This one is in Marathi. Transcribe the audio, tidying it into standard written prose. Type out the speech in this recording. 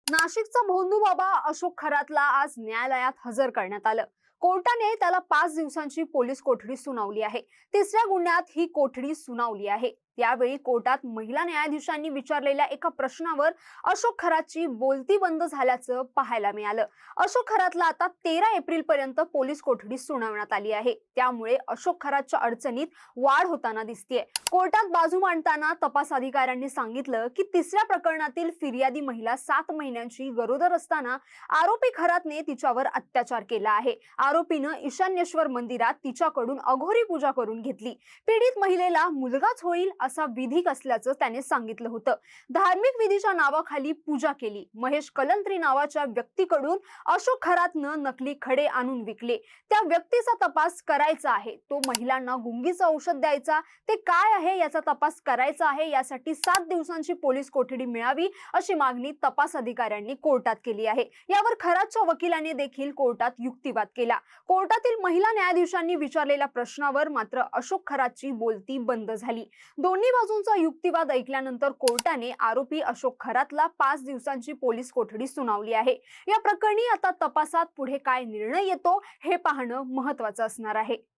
नाशिकचा भोंदू बाबा अशोक खरातला आज न्यायालयात हजर करण्यात आलं। कोर्टाने त्याला 5 दिवसांची पोलीस कोठडी सुनावली आहे। तिसऱ्या गुन्ह्यात ही कोठडी सुनावली आहे। त्यावेळी कोर्टात महिला न्यायाधीशांनी विचारलेल्या एका प्रश्नावर अशोक खरातची बोलती बंद झाल्याचं पाहायला मिळालं। अशोक खरातला आता 13 एप्रिल पर्यंत पोलीस कोठडी सुनावण्यात आली आहे। त्यामुळे अशोक खरातच्या अडचणीत वाढ होताना दिसतेय। कोर्टात बाजू मांडताना तपास अधिकाऱ्यांनी सांगितलं की तिसऱ्या प्रकरणातील फिर्यादी महिला 7 महिन्यांची गरोदर असताना आरोपी खरातने तिच्यावर अत्याचार केला आहे। आरोपीनं ईशान्येश्वर मंदिरात तिच्याकडून अघोरी पूजा करून घेतली। पीडित महिलेला मुलगाच होईल असा विधी असल्याचं त्याने सांगितलं होतं। धार्मिक विधीच्या नावाखाली पूजा केली। महेश कलंत्री नावाच्या व्यक्तीकडून अशोक खरातनं नकली खडे आणून विकले। त्या व्यक्तीचा तपास करायचा आहे। तो महिलांना गुंगीचं औषध द्यायचा, ते काय आहे याचा तपास करायचा आहे। यासाठी 7 दिवसांची पोलीस कोठडी मिळावी अशी मागणी तपास अधिकाऱ्यांनी कोर्टात केली आहे। यावर खरातच्या वकिलाने देखील कोर्टात युक्तिवाद केला। कोर्टातील महिला न्यायाधीशांनी विचारलेल्या प्रश्नावर मात्र अशोक खरातची बोलती बंद झाली। दोन्ही बाजूंचा युक्तिवाद ऐकल्यानंतर कोर्टाने आरोपी अशोक खरातला 5 दिवसांची पोलीस कोठडी सुनावली आहे। या प्रकरणी आता तपासात पुढे काय निर्णय येतो हे पाहणं महत्त्वाचं असणार आहे।